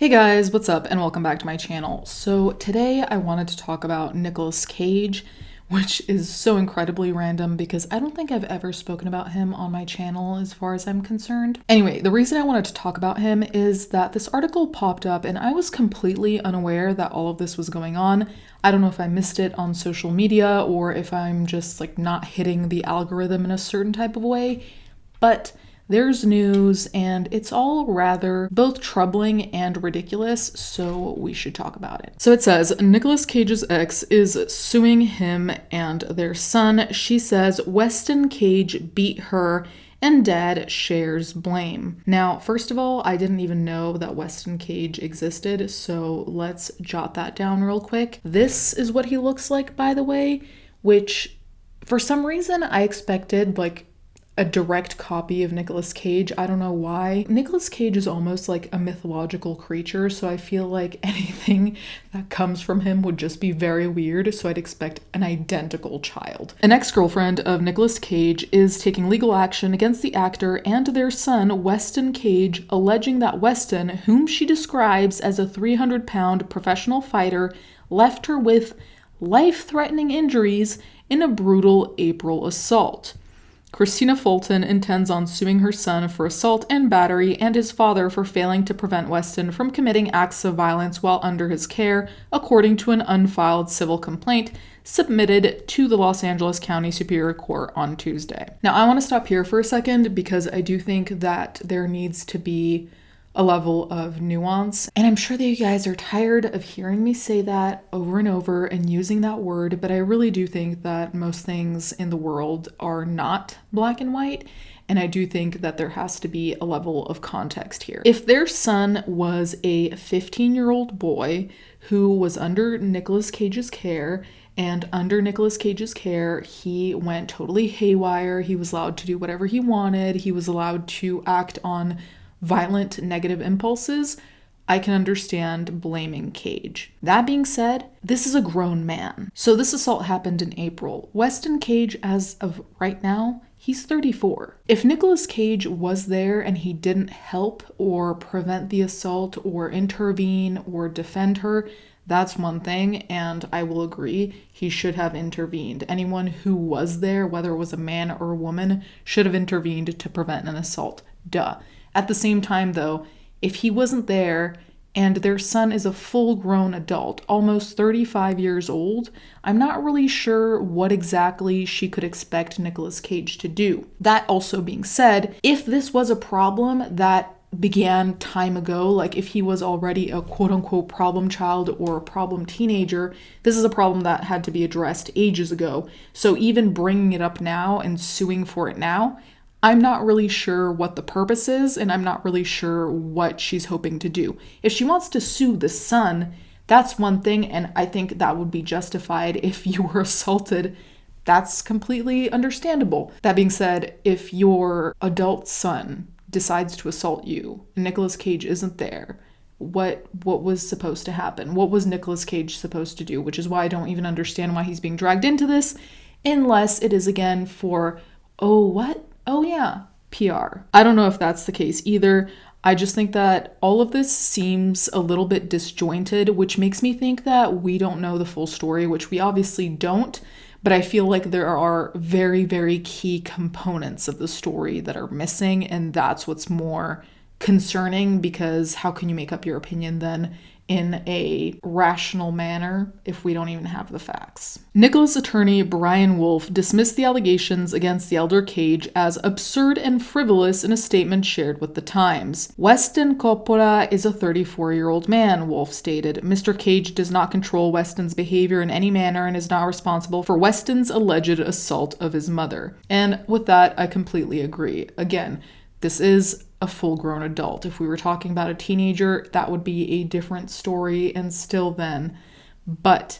Hey guys, what's up and welcome back to my channel. So today I wanted to talk about Nicolas Cage, which is so incredibly random because I don't think I've ever spoken about him on my channel as far as I'm concerned. Anyway, the reason I wanted to talk about him is that this article popped up and I was completely unaware that all of this was going on. I don't know if I missed it on social media or if I'm just not hitting the algorithm in a certain type of way, but there's news, and it's all rather both troubling and ridiculous, so we should talk about it. So it says, Nicolas Cage's ex is suing him and their son. She says Weston Cage beat her and dad shares blame. Now, first of all, I didn't even know that Weston Cage existed, so let's jot that down real quick. This is what he looks like, by the way, which for some reason I expected a direct copy of Nicolas Cage. I don't know why. Nicolas Cage is almost like a mythological creature, so I feel like anything that comes from him would just be very weird, so I'd expect an identical child. An ex-girlfriend of Nicolas Cage is taking legal action against the actor and their son, Weston Cage, alleging that Weston, whom she describes as a 300-pound professional fighter, left her with life-threatening injuries in a brutal April assault. Christina Fulton intends on suing her son for assault and battery and his father for failing to prevent Weston from committing acts of violence while under his care, according to an unfiled civil complaint submitted to the Los Angeles County Superior Court on Tuesday. Now, I want to stop here for a second because I do think that there needs to be a level of nuance. And I'm sure that you guys are tired of hearing me say that over and over and using that word, but I really do think that most things in the world are not black and white. And I do think that there has to be a level of context here. If their son was a 15-year-old boy who was under Nicolas Cage's care, and under Nicolas Cage's care, he went totally haywire, he was allowed to do whatever he wanted, he was allowed to act on violent negative impulses, I can understand blaming Cage. That being said, this is a grown man. So this assault happened in April. Weston Cage, as of right now, he's 34. If Nicolas Cage was there and he didn't help or prevent the assault or intervene or defend her, that's one thing, and I will agree, he should have intervened. Anyone who was there, whether it was a man or a woman, should have intervened to prevent an assault. Duh. At the same time, though, if he wasn't there and their son is a full-grown adult, almost 35 years old, I'm not really sure what exactly she could expect Nicolas Cage to do. That also being said, if this was a problem that began time ago, if he was already a quote-unquote problem child or a problem teenager, this is a problem that had to be addressed ages ago. So even bringing it up now and suing for it now, I'm not really sure what the purpose is, and I'm not really sure what she's hoping to do. If she wants to sue the son, that's one thing, and I think that would be justified if you were assaulted. That's completely understandable. That being said, if your adult son decides to assault you, and Nicolas Cage isn't there, what was supposed to happen? What was Nicolas Cage supposed to do? Which is why I don't even understand why he's being dragged into this, unless it is again for, oh yeah, PR. I don't know if that's the case either. I just think that all of this seems a little bit disjointed, which makes me think that we don't know the full story, which we obviously don't, but I feel like there are very, very key components of the story that are missing, and that's what's more concerning, because how can you make up your opinion then in a rational manner if we don't even have the facts? Nicolas attorney Brian Wolf dismissed the allegations against the elder Cage as absurd and frivolous in a statement shared with the Times. Weston Coppola is a 34-year-old man, Wolf stated. Mr. Cage does not control Weston's behavior in any manner and is not responsible for Weston's alleged assault of his mother. And with that, I completely agree. Again, this is a full-grown adult. If we were talking about a teenager, that would be a different story, and still then. But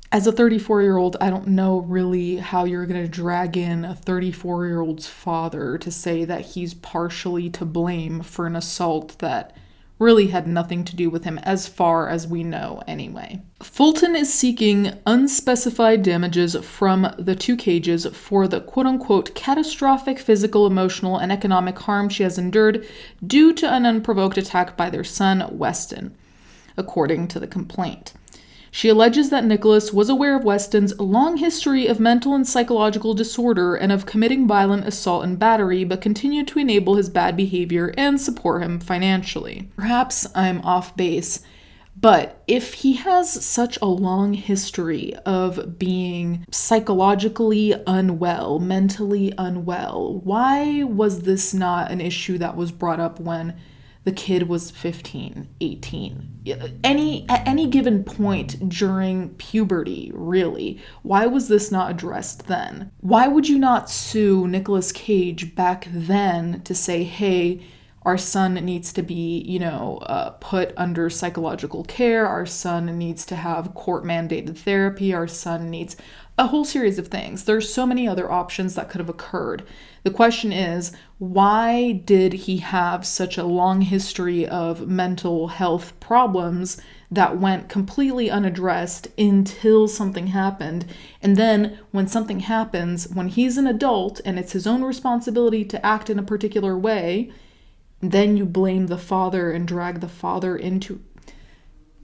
as a 34-year-old, I don't know really how you're going to drag in a 34-year-old's father to say that he's partially to blame for an assault that really had nothing to do with him as far as we know anyway. Fulton is seeking unspecified damages from the two Cages for the quote-unquote catastrophic physical, emotional, and economic harm she has endured due to an unprovoked attack by their son, Weston, according to the complaint. She alleges that Nicolas was aware of Weston's long history of mental and psychological disorder and of committing violent assault and battery, but continued to enable his bad behavior and support him financially. Perhaps I'm off base, but if he has such a long history of being psychologically unwell, mentally unwell, why was this not an issue that was brought up when the kid was 15, 18? At any given point during puberty, really. Why was this not addressed then? Why would you not sue Nicolas Cage back then to say, hey, our son needs to be, put under psychological care. Our son needs to have court-mandated therapy. Our son needs a whole series of things. There's so many other options that could have occurred. The question is, why did he have such a long history of mental health problems that went completely unaddressed until something happened? And then when something happens, when he's an adult and it's his own responsibility to act in a particular way, then you blame the father and drag the father into...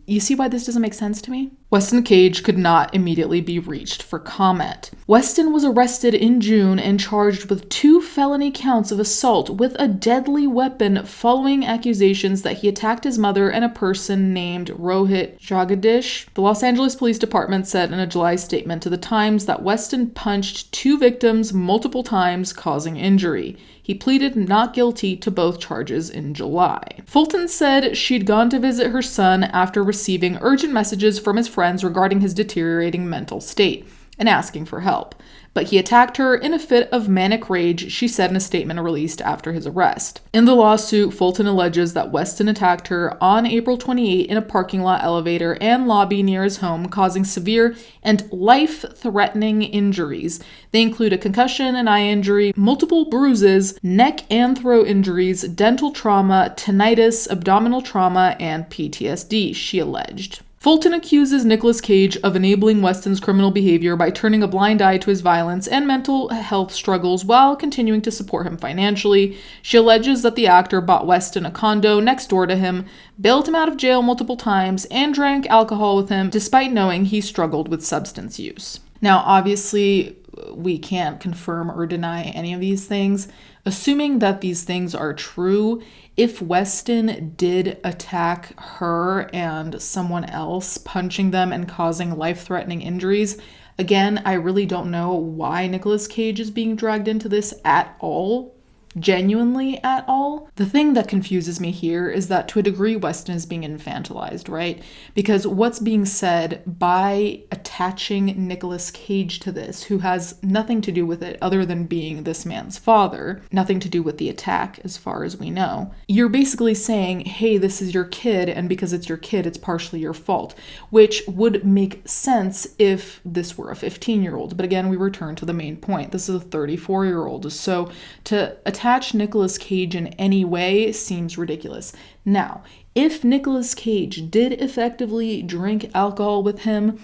You see why this doesn't make sense to me? Weston Cage could not immediately be reached for comment. Weston was arrested in June and charged with 2 felony counts of assault with a deadly weapon following accusations that he attacked his mother and a person named Rohit Jagadish. The Los Angeles Police Department said in a July statement to the Times that Weston punched 2 victims multiple times, causing injury. He pleaded not guilty to both charges in July. Fulton said she'd gone to visit her son after receiving urgent messages from his friends regarding his deteriorating mental state and asking for help. But he attacked her in a fit of manic rage, she said in a statement released after his arrest. In the lawsuit, Fulton alleges that Weston attacked her on April 28 in a parking lot elevator and lobby near his home, causing severe and life-threatening injuries. They include a concussion, an eye injury, multiple bruises, neck and throat injuries, dental trauma, tinnitus, abdominal trauma, and PTSD, she alleged. Fulton accuses Nicolas Cage of enabling Weston's criminal behavior by turning a blind eye to his violence and mental health struggles while continuing to support him financially. She alleges that the actor bought Weston a condo next door to him, bailed him out of jail multiple times, and drank alcohol with him despite knowing he struggled with substance use. Now, obviously, we can't confirm or deny any of these things. Assuming that these things are true, if Weston did attack her and someone else, punching them and causing life-threatening injuries, again, I really don't know why Nicolas Cage is being dragged into this at all. Genuinely at all. The thing that confuses me here is that to a degree Weston is being infantilized, right? Because what's being said by attaching Nicolas Cage to this, who has nothing to do with it other than being this man's father, nothing to do with the attack as far as we know, you're basically saying, hey, this is your kid, and because it's your kid, it's partially your fault, which would make sense if this were a 15-year-old. But again, we return to the main point. This is a 34-year-old. So to attach Nicolas Cage in any way seems ridiculous. Now, if Nicolas Cage did effectively drink alcohol with him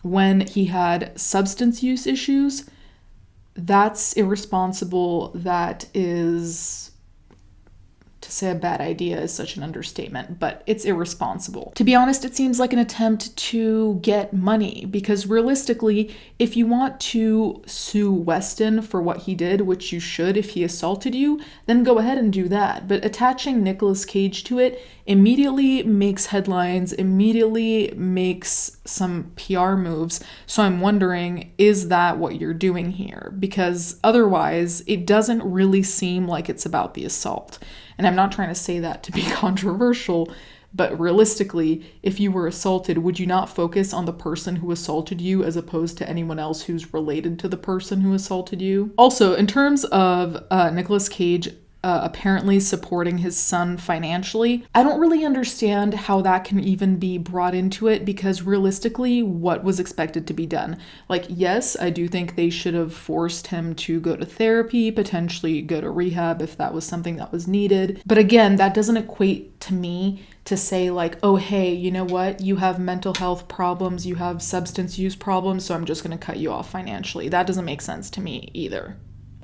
when he had substance use issues, that's irresponsible. That is... To say a bad idea is such an understatement, but it's irresponsible. To be honest, it seems like an attempt to get money, because realistically, if you want to sue Weston for what he did, which you should if he assaulted you, then go ahead and do that. But attaching Nicolas Cage to it immediately makes headlines, immediately makes some PR moves. So I'm wondering, is that what you're doing here? Because otherwise, it doesn't really seem like it's about the assault. And I'm not trying to say that to be controversial, but realistically, if you were assaulted, would you not focus on the person who assaulted you as opposed to anyone else who's related to the person who assaulted you? Also, in terms of Nicolas Cage apparently supporting his son financially. I don't really understand how that can even be brought into it, because realistically, what was expected to be done? Like, yes, I do think they should have forced him to go to therapy, potentially go to rehab if that was something that was needed. But again, that doesn't equate to me to say like, oh, hey, you know what? You have mental health problems, you have substance use problems, so I'm just going to cut you off financially. That doesn't make sense to me either,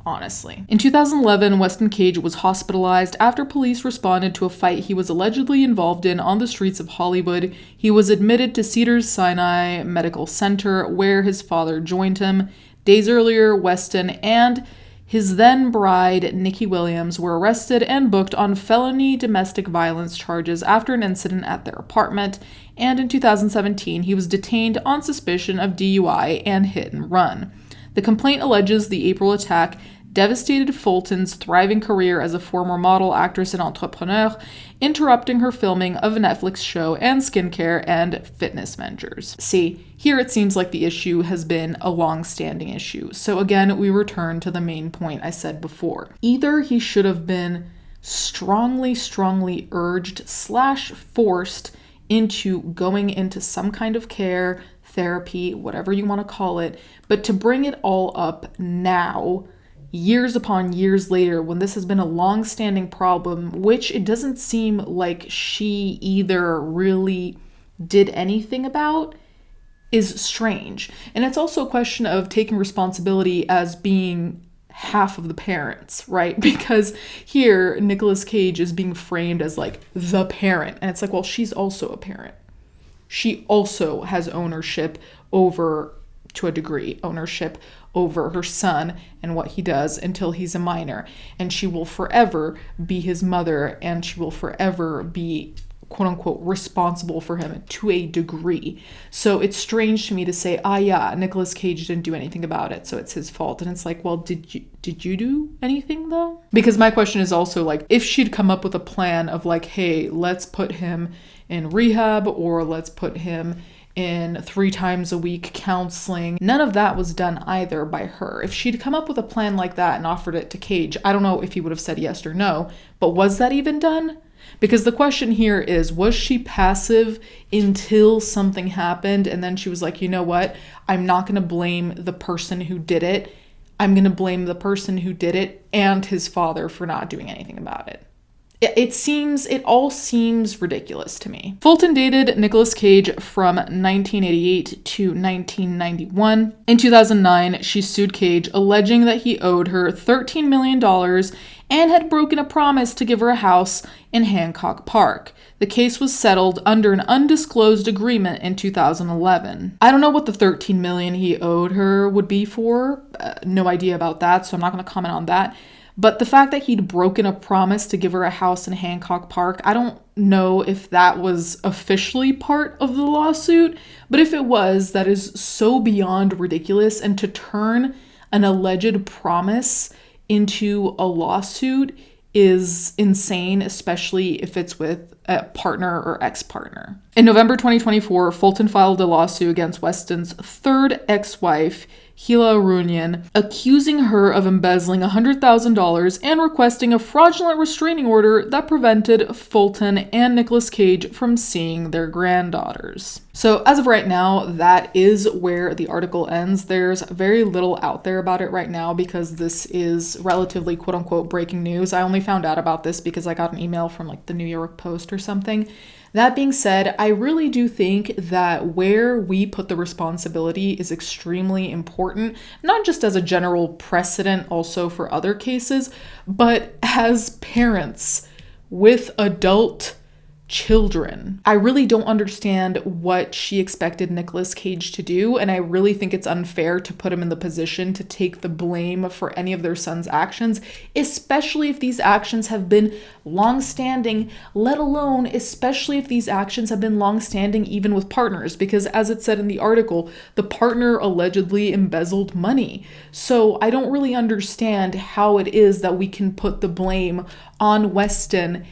honestly. In 2011, Weston Cage was hospitalized after police responded to a fight he was allegedly involved in on the streets of Hollywood. He was admitted to Cedars-Sinai Medical Center, where his father joined him. Days earlier, Weston and his then bride, Nikki Williams, were arrested and booked on felony domestic violence charges after an incident at their apartment. And in 2017, he was detained on suspicion of DUI and hit and run. The complaint alleges the April attack devastated Fulton's thriving career as a former model, actress, and entrepreneur, interrupting her filming of a Netflix show and skincare and fitness ventures. See, here it seems like the issue has been a long-standing issue. So again, we return to the main point I said before. Either he should have been strongly urged / forced into going into some kind of care, therapy, whatever you want to call it, but to bring it all up now, years upon years later, when this has been a long-standing problem, which it doesn't seem like she either really did anything about, is strange. And it's also a question of taking responsibility as being half of the parents, right? Because here, Nicolas Cage is being framed as like the parent. And it's like, well, she's also a parent. She also has ownership over, to a degree, ownership over her son and what he does until he's a minor. And she will forever be his mother, and she will forever be, quote unquote, responsible for him to a degree. So it's strange to me to say, yeah, Nicolas Cage didn't do anything about it, so it's his fault. And it's like, well, did you do anything though? Because my question is also like, if she'd come up with a plan of like, hey, let's put him in rehab, or let's put him in 3 times a week counseling. None of that was done either by her. If she'd come up with a plan like that and offered it to Cage, I don't know if he would have said yes or no, but was that even done? Because the question here is, was she passive until something happened and then she was like, you know what? I'm not going to blame the person who did it. I'm going to blame the person who did it and his father for not doing anything about it. It all seems ridiculous to me. Fulton dated Nicolas Cage from 1988 to 1991. In 2009, she sued Cage, alleging that he owed her $13 million and had broken a promise to give her a house in Hancock Park. The case was settled under an undisclosed agreement in 2011. I don't know what the $13 million he owed her would be for. No idea about that, so I'm not going to comment on that. But the fact that he'd broken a promise to give her a house in Hancock Park, I don't know if that was officially part of the lawsuit, but if it was, that is so beyond ridiculous. And to turn an alleged promise into a lawsuit is insane, especially if it's with a partner or ex-partner. In November 2024, Fulton filed a lawsuit against Weston's third ex-wife, Hila Arunian, accusing her of embezzling $100,000 and requesting a fraudulent restraining order that prevented Fulton and Nicolas Cage from seeing their granddaughters. So as of right now, that is where the article ends. There's very little out there about it right now because this is relatively quote unquote breaking news. I only found out about this because I got an email from like the New York Post or something. That being said, I really do think that where we put the responsibility is extremely important, not just as a general precedent also for other cases, but as parents with adult children. I really don't understand what she expected Nicolas Cage to do, and I really think it's unfair to put him in the position to take the blame for any of their son's actions, especially if these actions have been long-standing, let alone especially if these actions have been long-standing even with partners, because as it said in the article, the partner allegedly embezzled money. So I don't really understand how it is that we can put the blame on Weston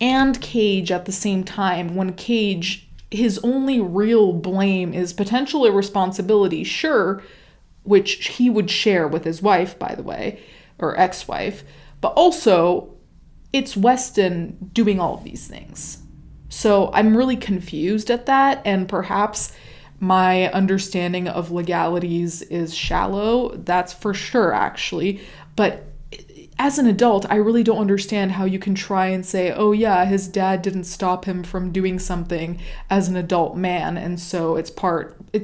and Cage at the same time, when Cage, his only real blame is potential irresponsibility, sure, which he would share with his wife, by the way, or ex-wife, but also it's Weston doing all of these things. So I'm really confused at that, and perhaps my understanding of legalities is shallow. That's for sure, actually. But as an adult, I really don't understand how you can try and say, oh yeah, his dad didn't stop him from doing something as an adult man, and so it's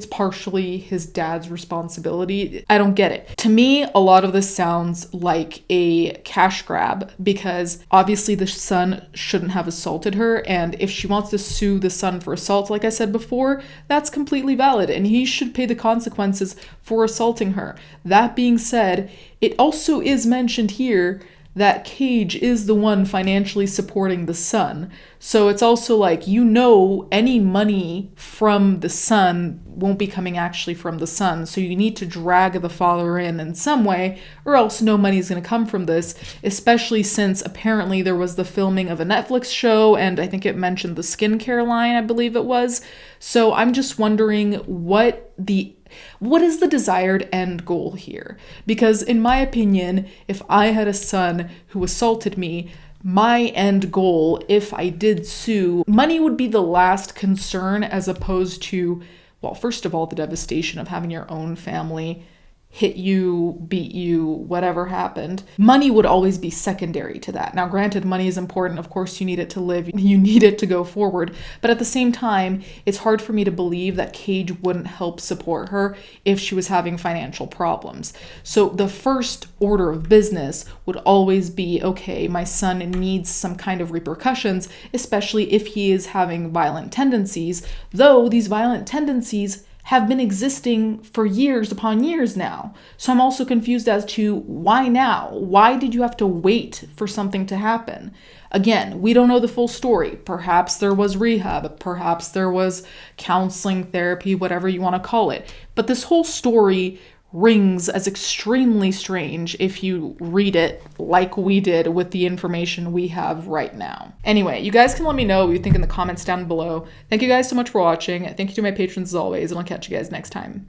partially his dad's responsibility. I don't get it. To me, a lot of this sounds like a cash grab, because obviously the son shouldn't have assaulted her, and if she wants to sue the son for assault, like I said before, that's completely valid, and he should pay the consequences for assaulting her. That being said, it also is mentioned here that Cage is the one financially supporting the son. So it's also like, any money from the son won't be coming actually from the son. So you need to drag the father in some way, or else no money is going to come from this, especially since apparently there was the filming of a Netflix show, and I think it mentioned the skincare line, I believe it was. So I'm just wondering what is the desired end goal here? Because in my opinion, if I had a son who assaulted me, my end goal, if I did sue, money would be the last concern, as opposed to, well, first of all, the devastation of having your own family hit you, beat you, whatever happened. Money would always be secondary to that. Now, granted, money is important. Of course, you need it to live. You need it to go forward. But at the same time, it's hard for me to believe that Cage wouldn't help support her if she was having financial problems. So the first order of business would always be, okay, my son needs some kind of repercussions, especially if he is having violent tendencies, though these violent tendencies have been existing for years upon years now. So I'm also confused as to why now? Why did you have to wait for something to happen? Again, we don't know the full story. Perhaps there was rehab, perhaps there was counseling, therapy, whatever you want to call it. But this whole story rings as extremely strange if you read it like we did with the information we have right now. Anyway, you guys can let me know what you think in the comments down below. Thank you guys so much for watching. Thank you to my patrons as always, and I'll catch you guys next time.